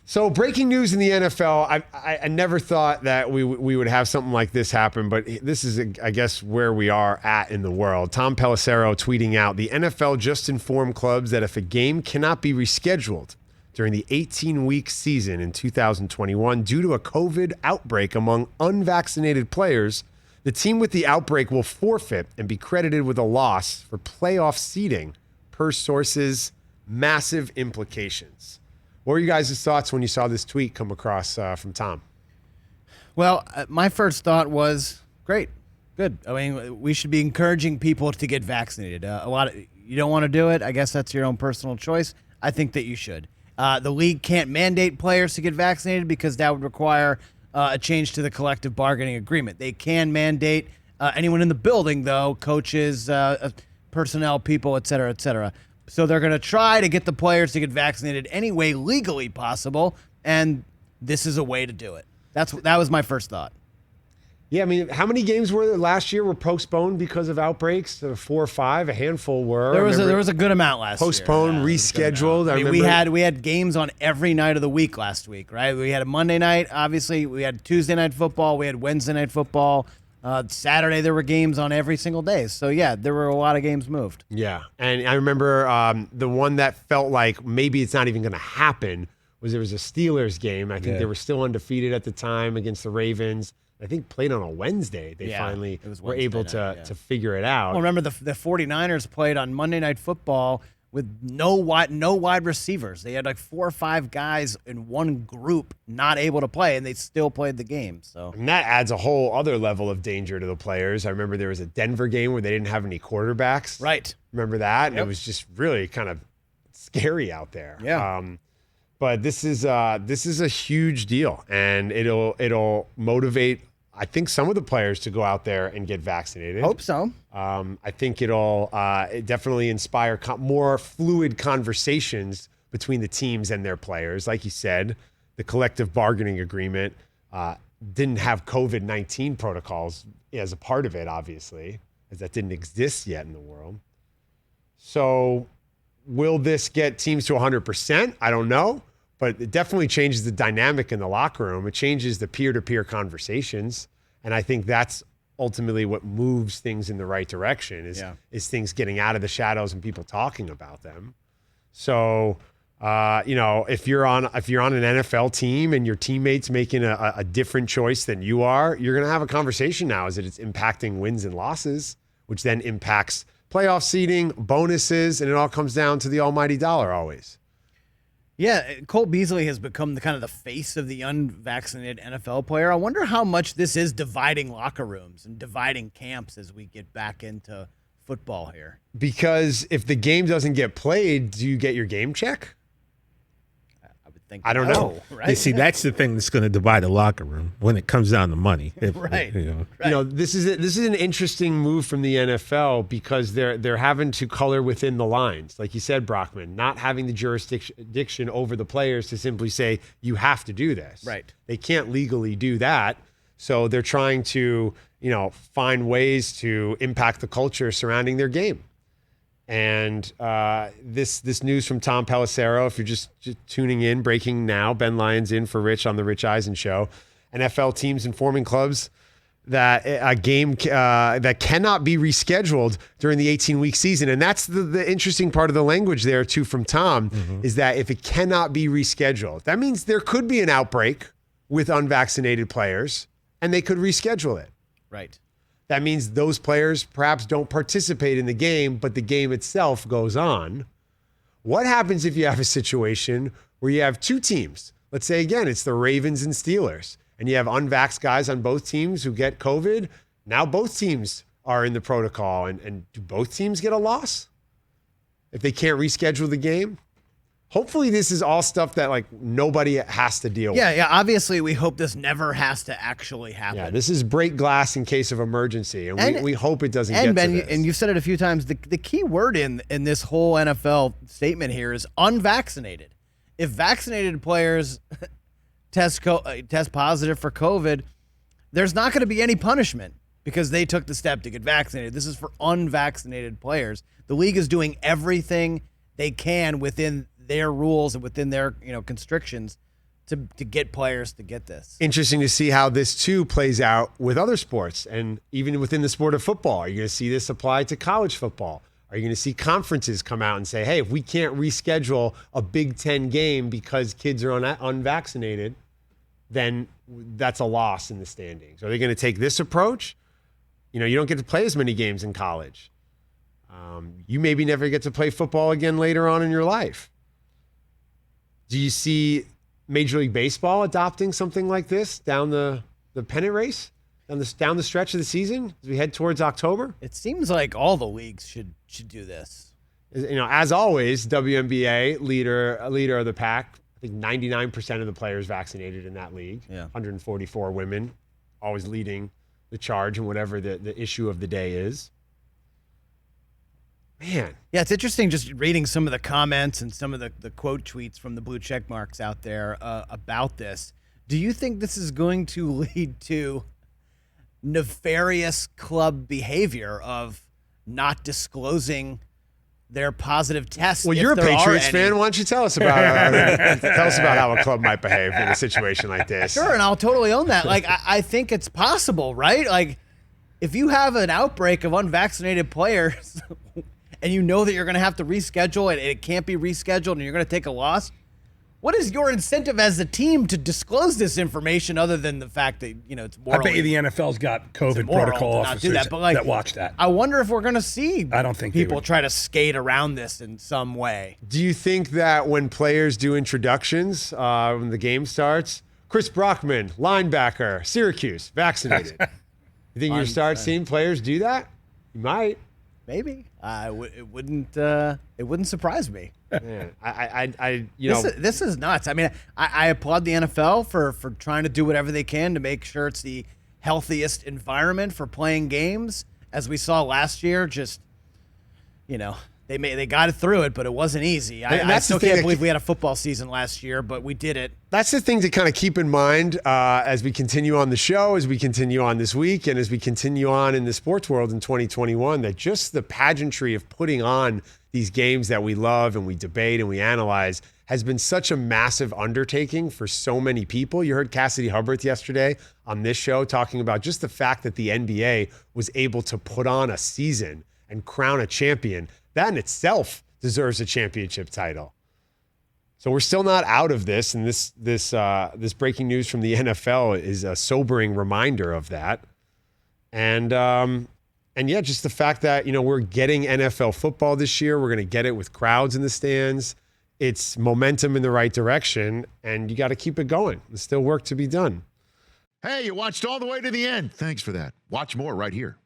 So breaking news in the NFL, I never thought that we would have something like this happen, but this is, I guess, where we are at in the world. Tom Pelissero tweeting out, the NFL just informed clubs that if a game cannot be rescheduled during the 18-week season in 2021 due to a COVID outbreak among unvaccinated players, the team with the outbreak will forfeit and be credited with a loss for playoff seeding, per sources. Massive implications. What were you guys' thoughts when you saw this tweet come across from Tom? Well, my first thought was, great, good. I mean, we should be encouraging people to get vaccinated. You don't want to do it. I guess that's your own personal choice. I think that you should. The league can't mandate players to get vaccinated because that would require a change to the collective bargaining agreement. They can mandate anyone in the building, though, coaches, personnel, people, et cetera, et cetera. So they're going to try to get the players to get vaccinated any way legally possible, and this is a way to do it. That was my first thought. Yeah, I mean, how many games were there last year were postponed because of outbreaks? 4 or 5, a handful were. There was a good amount last year. Postponed, rescheduled. I mean, we had games on every night of the week last week, right? We had a Monday night, obviously. We had Tuesday night football. We had Wednesday night football. Saturday, there were games on every single day. So, yeah, there were a lot of games moved. Yeah, and I remember the one that felt like maybe it's not even going to happen was there was a Steelers game. I think they were still undefeated at the time against the Ravens. I think played on a Wednesday. They finally were able to figure it out. Well, remember the 49ers played on Monday Night Football with no wide receivers. They had like 4 or 5 guys in one group not able to play, and they still played the game. So, and that adds a whole other level of danger to the players. I remember there was a Denver game where they didn't have any quarterbacks. Right. Remember that? And it was just really kind of scary out there. Yeah. But this is a huge deal, and it'll motivate, I think, some of the players to go out there and get vaccinated. Hope so. I think it'll definitely inspire more fluid conversations between the teams and their players. Like you said, the collective bargaining agreement didn't have COVID-19 protocols as a part of it, obviously, as that didn't exist yet in the world. So will this get teams to 100%? I don't know, but it definitely changes the dynamic in the locker room. It changes the peer-to-peer conversations, and I think that's ultimately what moves things in the right direction is things getting out of the shadows and people talking about them. So, if you're on an NFL team and your teammate's making a different choice than you are, you're going to have a conversation now as it's impacting wins and losses, which then impacts playoff seeding, bonuses, and it all comes down to the almighty dollar always. Yeah, Cole Beasley has become the face of the unvaccinated NFL player. I wonder how much this is dividing locker rooms and dividing camps as we get back into football here. Because if the game doesn't get played, do you get your game check? I don't know. Right? You see, that's the thing that's going to divide the locker room when it comes down to money. Right. This is an interesting move from the NFL because they're having to color within the lines, like you said, Brockman, not having the jurisdiction over the players to simply say you have to do this. Right. They can't legally do that, so they're trying to find ways to impact the culture surrounding their game. And this news from Tom Pelissero, if you're just tuning in, breaking now, Ben Lyons in for Rich on the Rich Eisen Show. NFL teams informing clubs that a game that cannot be rescheduled during the 18-week season. And that's the interesting part of the language there, too, from Tom, is that if it cannot be rescheduled, that means there could be an outbreak with unvaccinated players, and they could reschedule it. Right. That means those players perhaps don't participate in the game, but the game itself goes on. What happens if you have a situation where you have 2 teams? Let's say, again, it's the Ravens and Steelers, and you have unvaxxed guys on both teams who get COVID. Now both teams are in the protocol, and do both teams get a loss if they can't reschedule the game? Hopefully this is all stuff that nobody has to deal with. Yeah. Obviously, we hope this never has to actually happen. Yeah, this is break glass in case of emergency, and we hope it doesn't get Ben, to this. And you've said it a few times, the key word in this whole NFL statement here is unvaccinated. If vaccinated players test positive for COVID, there's not going to be any punishment because they took the step to get vaccinated. This is for unvaccinated players. The league is doing everything they can within their rules and within their constrictions to get players to get this. Interesting to see how this too plays out with other sports and even within the sport of football. Are you going to see this apply to college football? Are you going to see conferences come out and say, hey, if we can't reschedule a Big Ten game because kids are unvaccinated, then that's a loss in the standings? Are they going to take this approach? You know, you don't get to play as many games in college. You maybe never get to play football again later on in your life. Do you see Major League Baseball adopting something like this down the pennant race, down the stretch of the season as we head towards October? It seems like all the leagues should do this. You know, as always, WNBA leader of the pack. I think 99% of the players vaccinated in that league. Yeah. 144 women, always leading the charge in whatever the issue of the day is. Man. Yeah, it's interesting just reading some of the comments and some of the quote tweets from the blue check marks out there about this. Do you think this is going to lead to nefarious club behavior of not disclosing their positive tests? Well, you're a Patriots fan. Why don't you tell us about how a club might behave in a situation like this? Sure, and I'll totally own that. Like, I think it's possible, right? Like, if you have an outbreak of unvaccinated players and you know that you're going to have to reschedule and it can't be rescheduled and you're going to take a loss, what is your incentive as a team to disclose this information other than the fact that, you know, it's morally? I bet you the NFL's got COVID protocol officers that watch that. I wonder if we're going to see I don't think people try to skate around this in some way. Do you think that when players do introductions, when the game starts, Chris Brockman, linebacker, Syracuse, vaccinated. You think you start seeing players do that? You might. Maybe. It wouldn't surprise me. Man, This is nuts. I mean, I applaud the NFL for trying to do whatever they can to make sure it's the healthiest environment for playing games. As we saw last year, just, you know, they got it through it, but it wasn't easy. I still can't believe we had a football season last year, but we did it. That's the thing to kind of keep in mind as we continue on the show, as we continue on this week, and as we continue on in the sports world in 2021, that just the pageantry of putting on these games that we love and we debate and we analyze has been such a massive undertaking for so many people. You heard Cassidy Hubbarth yesterday on this show talking about just the fact that the NBA was able to put on a season and crown a champion. That in itself deserves a championship title. So we're still not out of this, and this breaking news from the NFL is a sobering reminder of that. And yeah, just the fact that, you know, we're getting NFL football this year. We're going to get it with crowds in the stands. It's momentum in the right direction, and you got to keep it going. There's still work to be done. Hey, you watched all the way to the end. Thanks for that. Watch more right here.